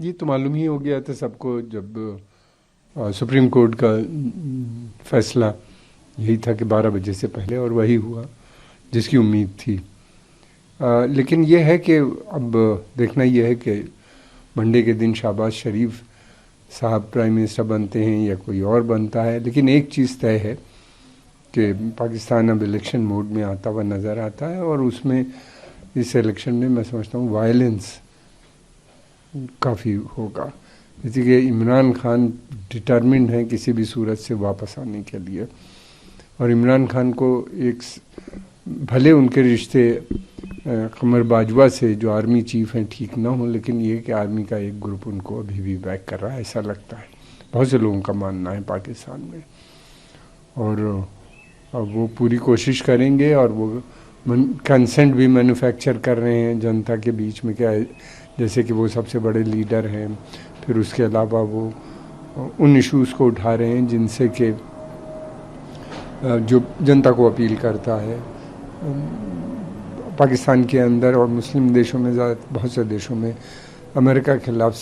ये तो मालूम ही हो गया था सबको जब सुप्रीम कोर्ट का फैसला यही था कि 12 बजे से पहले, और वही हुआ जिसकी उम्मीद थी। लेकिन ये है कि अब देखना ये है कि मंडे के दिन शहबाज शरीफ साहब प्राइम मिनिस्टर बनते हैं या कोई और बनता है। लेकिन एक चीज़ तय है कि पाकिस्तान अब इलेक्शन मोड में आता हुआ नज़र आता है, और उसमें इस इलेक्शन में मैं समझता हूँ वायलेंस काफ़ी होगा। जैसे कि इमरान खान डिटर्मिन्ड हैं किसी भी सूरत से वापस आने के लिए, और इमरान खान को एक भले उनके रिश्ते कमर बाजवा से जो आर्मी चीफ हैं ठीक ना हो, लेकिन ये कि आर्मी का एक ग्रुप उनको अभी भी बैक कर रहा है, ऐसा लगता है। बहुत से लोगों का मानना है पाकिस्तान में, और अब वो पूरी कोशिश करेंगे, और वो कंसेंट भी मैन्युफैक्चर कर रहे हैं जनता के बीच में, क्या जैसे कि वो सबसे बड़े लीडर हैं। फिर उसके अलावा वो उन इश्यूज़ को उठा रहे हैं जिनसे कि जो जनता को अपील करता है। पाकिस्तान के अंदर और मुस्लिम देशों में बहुत से देशों में अमेरिका के खिलाफ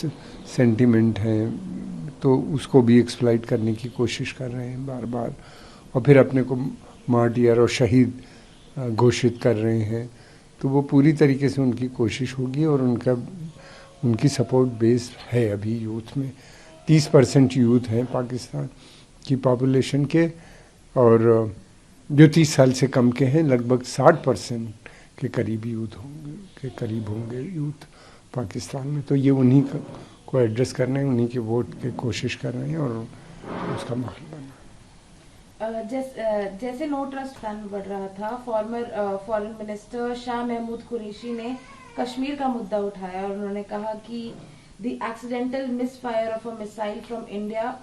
सेंटीमेंट हैं, तो उसको भी एक्सप्लॉइट करने की कोशिश कर रहे हैं बार बार, और फिर अपने को मार्टियर और शहीद घोषित कर रहे हैं। तो वो पूरी तरीके से उनकी कोशिश होगी, और उनकी सपोर्ट बेस है अभी यूथ में। 30% यूथ हैं पाकिस्तान की पॉपुलेशन के, और जो 30 साल से कम के हैं लगभग 60% के करीब होंगे यूथ पाकिस्तान में। तो ये उन्हीं को एड्रेस करने, उन्हीं के वोट की कोशिश कर रहे हैं, और उसका माहौल बना। जैसे नो ट्रस्ट प्लान बढ़ रहा था, फॉरेन मिनिस्टर शाह महमूद कुरैशी ने कश्मीर का मुद्दा उठाया, और उन्होंने कहा कि the accidental misfire of a missile from India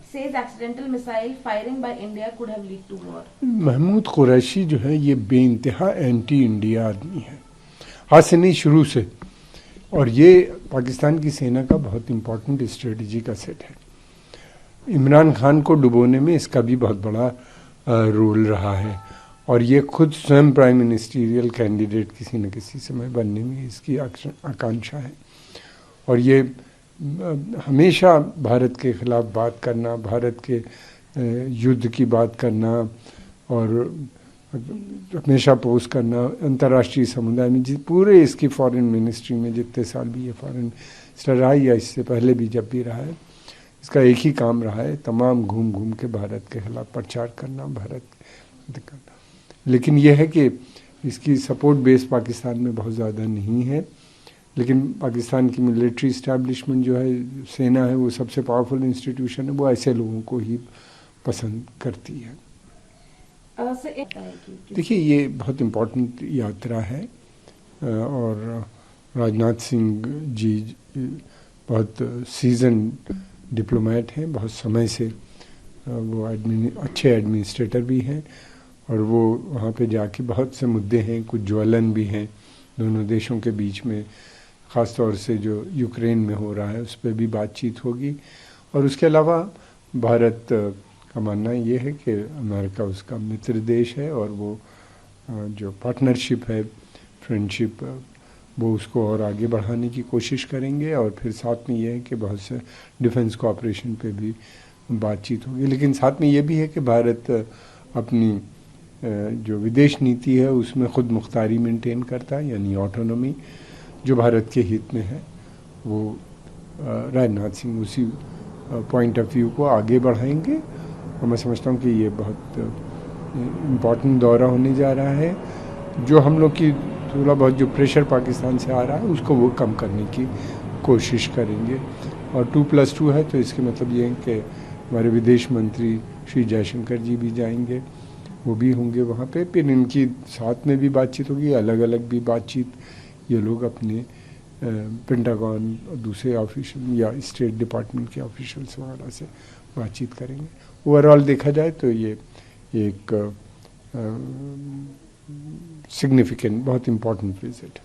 says accidental missile firing by India could have led to war. Mahmood Qureshi जो है ये बेइंतहा एंटी इंडिया आदमी है, आज से नहीं शुरू से, और ये पाकिस्तान की सेना का बहुत इम्पोर्टेंट स्ट्रेटजी का सेट है। इमरान खान को डुबोने में इसका भी बहुत बड़ा रोल रहा है, और ये खुद स्वयं प्राइम मिनिस्टीरियल कैंडिडेट किसी न किसी समय बनने में इसकी आकांक्षा है। और ये हमेशा भारत के ख़िलाफ़ बात करना, भारत के युद्ध की बात करना, और हमेशा पोस्ट करना अंतर्राष्ट्रीय समुदाय में। पूरे इसकी फॉरेन मिनिस्ट्री में जितने साल भी ये फॉरेन मिनिस्टर रहा, या इससे पहले भी जब भी रहा है, इसका एक ही काम रहा है, तमाम घूम घूम के भारत के ख़िलाफ़ प्रचार करना, भारत करना। लेकिन यह है कि इसकी सपोर्ट बेस पाकिस्तान में बहुत ज़्यादा नहीं है। लेकिन पाकिस्तान की मिलिट्री इस्टेब्लिशमेंट जो है, सेना है, वो सबसे पावरफुल इंस्टीट्यूशन है, वो ऐसे लोगों को ही पसंद करती है। देखिए ये बहुत इम्पोर्टेंट यात्रा है, और राजनाथ सिंह जी बहुत सीजन डिप्लोमेट हैं, बहुत समय से वो अच्छे एडमिनिस्ट्रेटर भी हैं, और वो वहाँ पे जाके बहुत से मुद्दे हैं, कुछ ज्वलन भी हैं दोनों देशों के बीच में, ख़ास तौर से जो यूक्रेन में हो रहा है उस पर भी बातचीत होगी। और उसके अलावा भारत का मानना ये है कि अमेरिका उसका मित्र देश है, और वो जो पार्टनरशिप है, फ्रेंडशिप, वो उसको और आगे बढ़ाने की कोशिश करेंगे। और फिर साथ में ये है कि बहुत से डिफेंस कोऑपरेशन पे भी बातचीत होगी। लेकिन साथ में ये भी है कि भारत अपनी जो विदेश नीति है उसमें ख़ुद मुख्तारी मेंटेन करता है, यानी ऑटोनॉमी, जो भारत के हित में है। वो राजनाथ सिंह उसी पॉइंट ऑफ व्यू को आगे बढ़ाएंगे, और मैं समझता हूँ कि ये बहुत इम्पॉर्टेंट दौरा होने जा रहा है। जो हम लोग की थोड़ा बहुत जो प्रेशर पाकिस्तान से आ रहा है उसको वो कम करने की कोशिश करेंगे। और 2+2 है, तो इसके मतलब ये है कि हमारे विदेश मंत्री श्री जयशंकर जी भी जाएंगे, वो भी होंगे वहाँ पे। फिर इनकी साथ में भी बातचीत होगी, अलग अलग भी बातचीत ये लोग अपने पेंटागन और दूसरे ऑफिशियल या स्टेट डिपार्टमेंट के ऑफिशियल्स वगैरह से बातचीत करेंगे। ओवरऑल देखा जाए तो ये एक सिग्निफिकेंट, बहुत इम्पोर्टेंट विजिट।